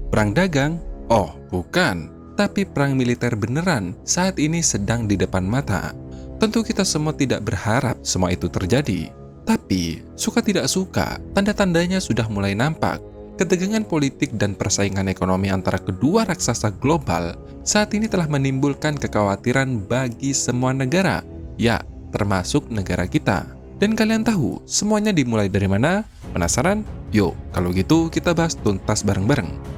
Perang dagang? Oh, bukan. Tapi perang militer beneran saat ini sedang di depan mata. Tentu kita semua tidak berharap semua itu terjadi. Tapi, suka tidak suka, tanda-tandanya sudah mulai nampak. Ketegangan politik dan persaingan ekonomi antara kedua raksasa global saat ini telah menimbulkan kekhawatiran bagi semua negara. Ya, termasuk negara kita. Dan kalian tahu semuanya dimulai dari mana? Penasaran? Yuk, kalau gitu kita bahas tuntas bareng-bareng.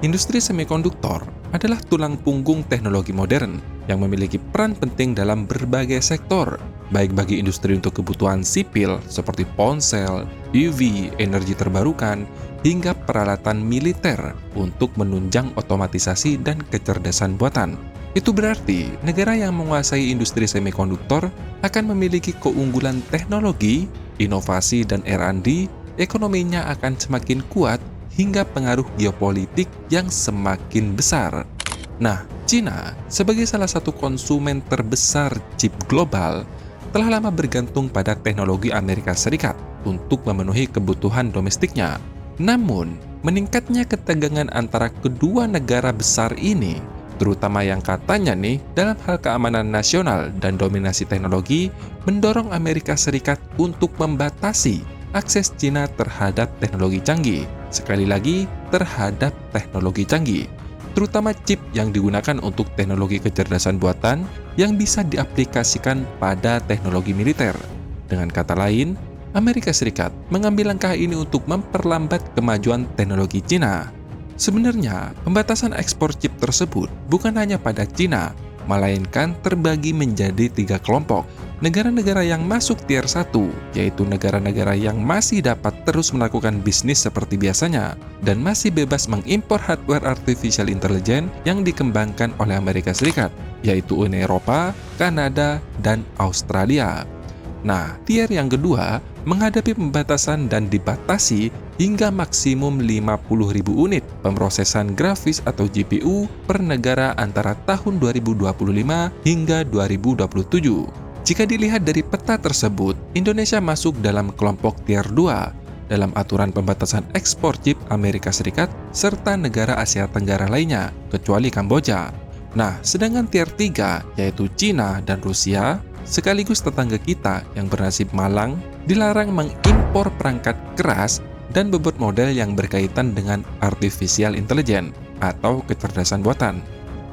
Industri semikonduktor adalah tulang punggung teknologi modern yang memiliki peran penting dalam berbagai sektor, baik bagi industri untuk kebutuhan sipil seperti ponsel, EV, energi terbarukan, hingga peralatan militer untuk menunjang otomatisasi dan kecerdasan buatan. Itu berarti negara yang menguasai industri semikonduktor akan memiliki keunggulan teknologi, inovasi, dan R&D, ekonominya akan semakin kuat hingga pengaruh geopolitik yang semakin besar. Nah, Cina sebagai salah satu konsumen terbesar chip global telah lama bergantung pada teknologi Amerika Serikat untuk memenuhi kebutuhan domestiknya. Namun, meningkatnya ketegangan antara kedua negara besar ini, terutama yang katanya nih dalam hal keamanan nasional dan dominasi teknologi, mendorong Amerika Serikat untuk membatasi akses Cina terhadap teknologi canggih. Sekali lagi, terhadap teknologi canggih, terutama chip yang digunakan untuk teknologi kecerdasan buatan yang bisa diaplikasikan pada teknologi militer. Dengan kata lain, Amerika Serikat mengambil langkah ini untuk memperlambat kemajuan teknologi Cina. Sebenarnya, pembatasan ekspor chip tersebut bukan hanya pada Cina, melainkan terbagi menjadi 3 kelompok. Negara-negara yang masuk tier 1, yaitu negara-negara yang masih dapat terus melakukan bisnis seperti biasanya, dan masih bebas mengimpor hardware artificial intelligence yang dikembangkan oleh Amerika Serikat, yaitu Uni Eropa, Kanada, dan Australia. Nah, tier yang kedua menghadapi pembatasan dan dibatasi hingga maksimum 50.000 unit pemrosesan grafis atau GPU per negara antara tahun 2025 hingga 2027. Jika dilihat dari peta tersebut, Indonesia masuk dalam kelompok tier 2 dalam aturan pembatasan ekspor chip Amerika Serikat serta negara Asia Tenggara lainnya, kecuali Kamboja. Nah, sedangkan tier 3 yaitu Cina dan Rusia, sekaligus tetangga kita yang bernasib malang, dilarang mengimpor perangkat keras dan bobot model yang berkaitan dengan artificial intelligence atau kecerdasan buatan.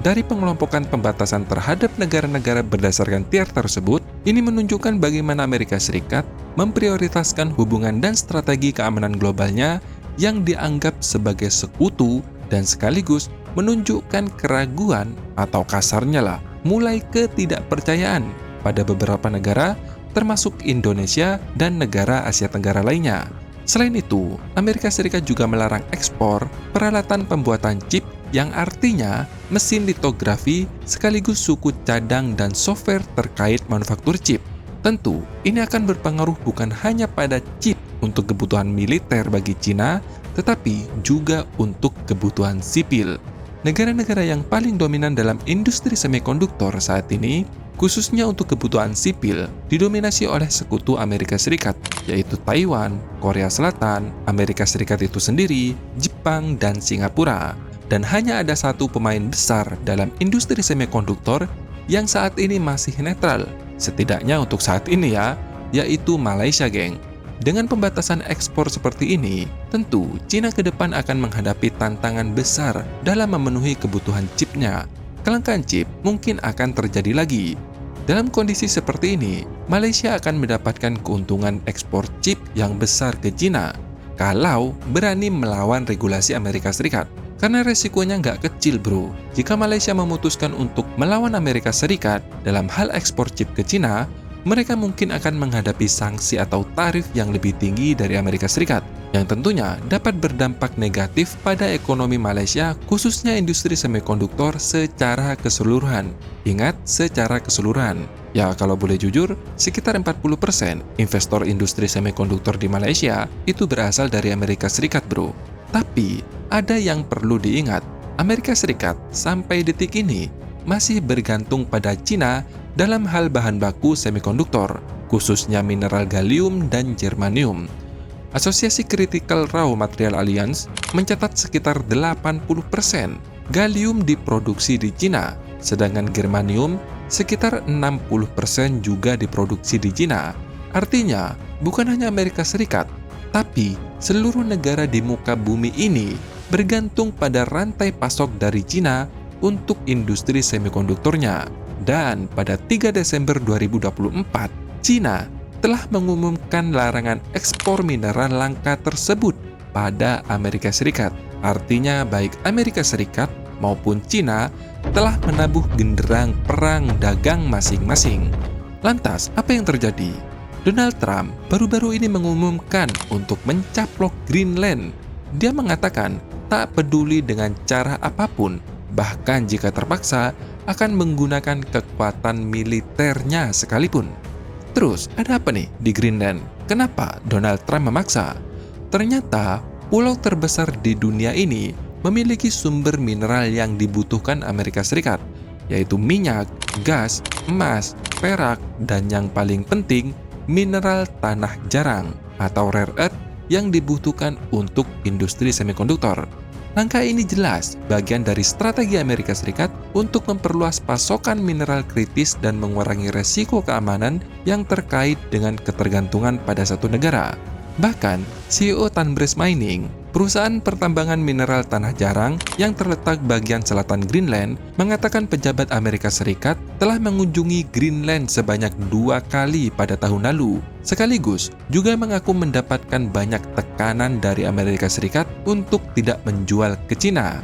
Dari pengelompokan pembatasan terhadap negara-negara berdasarkan tier tersebut, ini menunjukkan bagaimana Amerika Serikat memprioritaskan hubungan dan strategi keamanan globalnya yang dianggap sebagai sekutu dan sekaligus menunjukkan keraguan atau kasarnya lah, mulai ketidakpercayaan pada beberapa negara termasuk Indonesia dan negara Asia Tenggara lainnya. Selain itu, Amerika Serikat juga melarang ekspor peralatan pembuatan chip yang artinya mesin litografi sekaligus suku cadang dan software terkait manufaktur chip. Tentu, ini akan berpengaruh bukan hanya pada chip untuk kebutuhan militer bagi Cina, tetapi juga untuk kebutuhan sipil. Negara-negara yang paling dominan dalam industri semikonduktor saat ini, khususnya untuk kebutuhan sipil, didominasi oleh sekutu Amerika Serikat, yaitu Taiwan, Korea Selatan, Amerika Serikat itu sendiri, Jepang, dan Singapura. Dan hanya ada satu pemain besar dalam industri semikonduktor yang saat ini masih netral, setidaknya untuk saat ini ya, yaitu Malaysia, geng. Dengan pembatasan ekspor seperti ini, tentu Cina ke depan akan menghadapi tantangan besar dalam memenuhi kebutuhan chipnya. Kelangkaan chip mungkin akan terjadi lagi. Dalam kondisi seperti ini, Malaysia akan mendapatkan keuntungan ekspor chip yang besar ke Cina kalau berani melawan regulasi Amerika Serikat. Karena resikonya nggak kecil, bro. Jika Malaysia memutuskan untuk melawan Amerika Serikat dalam hal ekspor chip ke Cina, mereka mungkin akan menghadapi sanksi atau tarif yang lebih tinggi dari Amerika Serikat, yang tentunya dapat berdampak negatif pada ekonomi Malaysia, khususnya industri semikonduktor secara keseluruhan. Ingat, secara keseluruhan. Ya, kalau boleh jujur, sekitar 40% investor industri semikonduktor di Malaysia itu berasal dari Amerika Serikat, bro. Tapi, ada yang perlu diingat, Amerika Serikat sampai detik ini masih bergantung pada Cina dalam hal bahan baku semikonduktor, khususnya mineral gallium dan germanium. Asosiasi Critical Raw Material Alliance mencatat sekitar 80% gallium diproduksi di Cina, sedangkan germanium sekitar 60% juga diproduksi di Cina. Artinya, bukan hanya Amerika Serikat, tapi seluruh negara di muka bumi ini bergantung pada rantai pasok dari Cina untuk industri semikonduktornya. Dan pada 3 Desember 2024, Cina telah mengumumkan larangan ekspor mineral langka tersebut pada Amerika Serikat. Artinya baik Amerika Serikat maupun Cina telah menabuh genderang perang dagang masing-masing. Lantas, apa yang terjadi? Donald Trump baru-baru ini mengumumkan untuk mencaplok Greenland. Dia mengatakan tak peduli dengan cara apapun, bahkan jika terpaksa akan menggunakan kekuatan militernya sekalipun. Terus, ada apa nih di Greenland? Kenapa Donald Trump memaksa? Ternyata, pulau terbesar di dunia ini memiliki sumber mineral yang dibutuhkan Amerika Serikat, yaitu minyak, gas, emas, perak, dan yang paling penting, mineral tanah jarang atau rare earth yang dibutuhkan untuk industri semikonduktor. Langkah ini jelas bagian dari strategi Amerika Serikat untuk memperluas pasokan mineral kritis dan mengurangi resiko keamanan yang terkait dengan ketergantungan pada satu negara. Bahkan, CEO Tanbreez Mining, perusahaan pertambangan mineral tanah jarang yang terletak bagian selatan Greenland, mengatakan pejabat Amerika Serikat telah mengunjungi Greenland sebanyak 2 kali pada tahun lalu. Sekaligus juga mengaku mendapatkan banyak tekanan dari Amerika Serikat untuk tidak menjual ke Cina.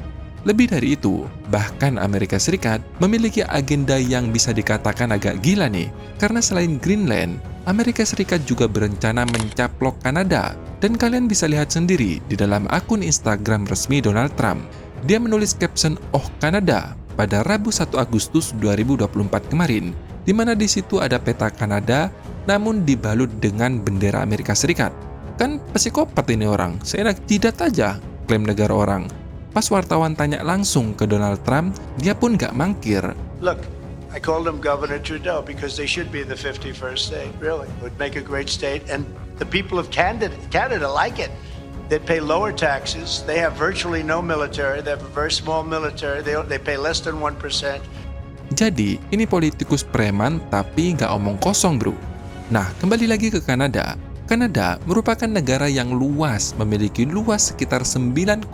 Lebih dari itu, bahkan Amerika Serikat memiliki agenda yang bisa dikatakan agak gila nih, karena selain Greenland, Amerika Serikat juga berencana mencaplok Kanada. Dan kalian bisa lihat sendiri di dalam akun Instagram resmi Donald Trump. Dia menulis caption "Oh Kanada" pada Rabu 1 Agustus 2024 kemarin, di mana di situ ada peta Kanada namun dibalut dengan bendera Amerika Serikat. Kan psikopat ini orang, seenak jidat aja klaim negara orang. Pas wartawan tanya langsung ke Donald Trump, dia pun gak mangkir. Look, I called him Governor Trudeau because they should be the 51st state, really. It would make a great state, and the people of Canada like it. They pay lower taxes, they have virtually no military, they have a very small military, they pay less than 1%. Jadi, ini politikus preman tapi nggak omong kosong bro. Nah, kembali lagi ke Kanada. Kanada merupakan negara yang luas, memiliki luas sekitar 9,98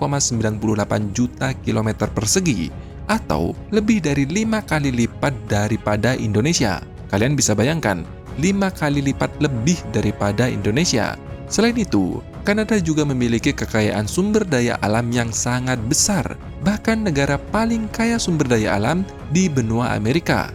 juta kilometer persegi, atau lebih dari 5 kali lipat daripada Indonesia. Kalian bisa bayangkan, 5 kali lipat lebih daripada Indonesia. Selain itu, Kanada juga memiliki kekayaan sumber daya alam yang sangat besar, bahkan negara paling kaya sumber daya alam di benua Amerika.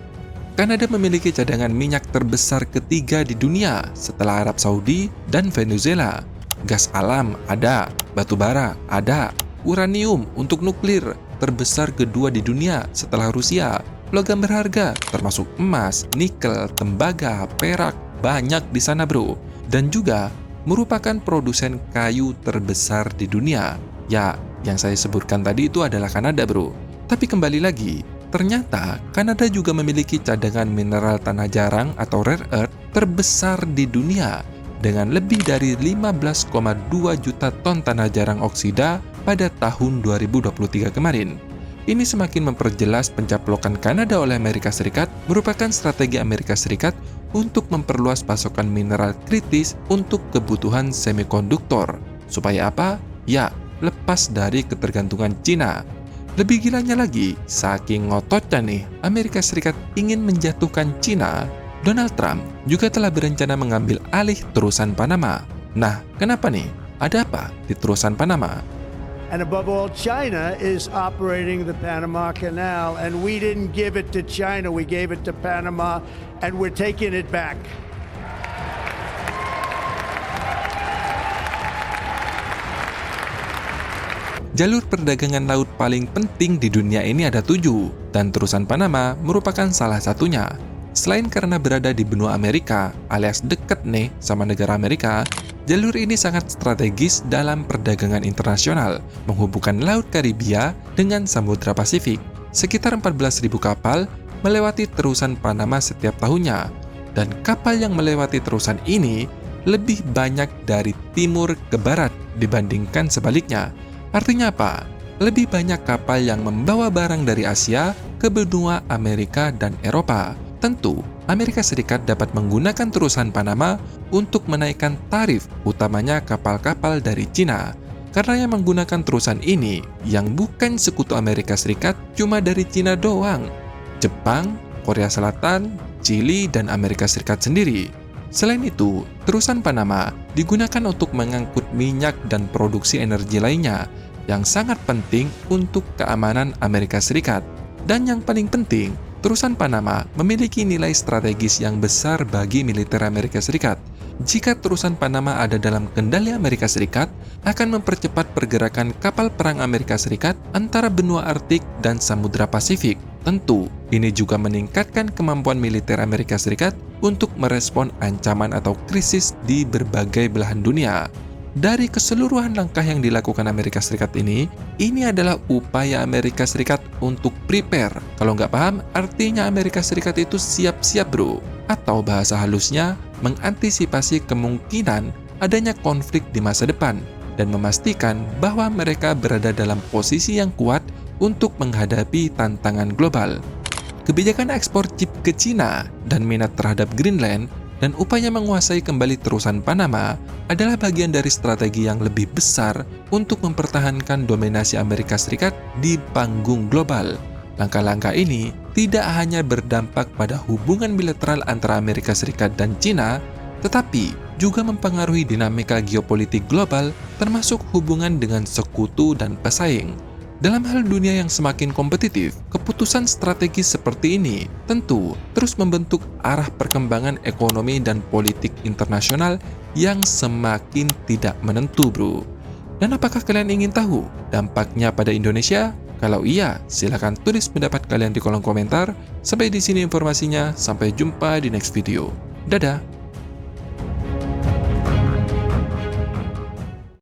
Kanada memiliki cadangan minyak terbesar ketiga di dunia setelah Arab Saudi dan Venezuela. Gas alam ada, batu bara ada, uranium untuk nuklir terbesar kedua di dunia setelah Rusia. Logam berharga termasuk emas, nikel, tembaga, perak banyak di sana bro. Dan juga merupakan produsen kayu terbesar di dunia. Ya, yang saya sebutkan tadi itu adalah Kanada bro. Tapi kembali lagi, ternyata Kanada juga memiliki cadangan mineral tanah jarang atau rare earth terbesar di dunia dengan lebih dari 15,2 juta ton tanah jarang oksida pada tahun 2023 kemarin. Ini semakin memperjelas pencaplokan Kanada oleh Amerika Serikat merupakan strategi Amerika Serikat untuk memperluas pasokan mineral kritis untuk kebutuhan semikonduktor. Supaya apa? Ya, lepas dari ketergantungan Cina. Lebih gilanya lagi, saking ngototnya nih, Amerika Serikat ingin menjatuhkan Cina, Donald Trump juga telah berencana mengambil alih terusan Panama. Nah, kenapa nih? Ada apa di terusan Panama? And above all, China is operating the Panama Canal, and we didn't give it to China, we gave it to Panama, and we're taking it back. Jalur perdagangan laut paling penting di dunia ini ada 7, dan terusan Panama merupakan salah satunya. Selain karena berada di benua Amerika, alias deket nih sama negara Amerika, jalur ini sangat strategis dalam perdagangan internasional, menghubungkan Laut Karibia dengan Samudra Pasifik. Sekitar 14.000 kapal melewati terusan Panama setiap tahunnya, dan kapal yang melewati terusan ini lebih banyak dari timur ke barat dibandingkan sebaliknya. Artinya apa? Lebih banyak kapal yang membawa barang dari Asia ke benua Amerika dan Eropa. Tentu, Amerika Serikat dapat menggunakan terusan Panama untuk menaikkan tarif, utamanya kapal-kapal dari Cina. Karena yang menggunakan terusan ini, yang bukan sekutu Amerika Serikat, cuma dari Cina doang. Jepang, Korea Selatan, Chili, dan Amerika Serikat sendiri. Selain itu, terusan Panama digunakan untuk mengangkut minyak dan produksi energi lainnya, yang sangat penting untuk keamanan Amerika Serikat. Dan yang paling penting, terusan Panama memiliki nilai strategis yang besar bagi militer Amerika Serikat. Jika terusan Panama ada dalam kendali Amerika Serikat, akan mempercepat pergerakan kapal perang Amerika Serikat antara benua Arktik dan Samudra Pasifik. Tentu, ini juga meningkatkan kemampuan militer Amerika Serikat untuk merespon ancaman atau krisis di berbagai belahan dunia. Dari keseluruhan langkah yang dilakukan Amerika Serikat ini adalah upaya Amerika Serikat untuk prepare. Kalau nggak paham, artinya Amerika Serikat itu siap-siap bro. Atau bahasa halusnya, mengantisipasi kemungkinan adanya konflik di masa depan dan memastikan bahwa mereka berada dalam posisi yang kuat untuk menghadapi tantangan global. Kebijakan ekspor chip ke Cina dan minat terhadap Greenland dan upaya menguasai kembali terusan Panama adalah bagian dari strategi yang lebih besar untuk mempertahankan dominasi Amerika Serikat di panggung global. Langkah-langkah ini tidak hanya berdampak pada hubungan bilateral antara Amerika Serikat dan Cina, tetapi juga mempengaruhi dinamika geopolitik global termasuk hubungan dengan sekutu dan pesaing. Dalam hal dunia yang semakin kompetitif, keputusan strategis seperti ini tentu terus membentuk arah perkembangan ekonomi dan politik internasional yang semakin tidak menentu, bro. Dan apakah kalian ingin tahu dampaknya pada Indonesia? Kalau iya, silakan tulis pendapat kalian di kolom komentar. Sampai di sini informasinya, sampai jumpa di next video. Dadah!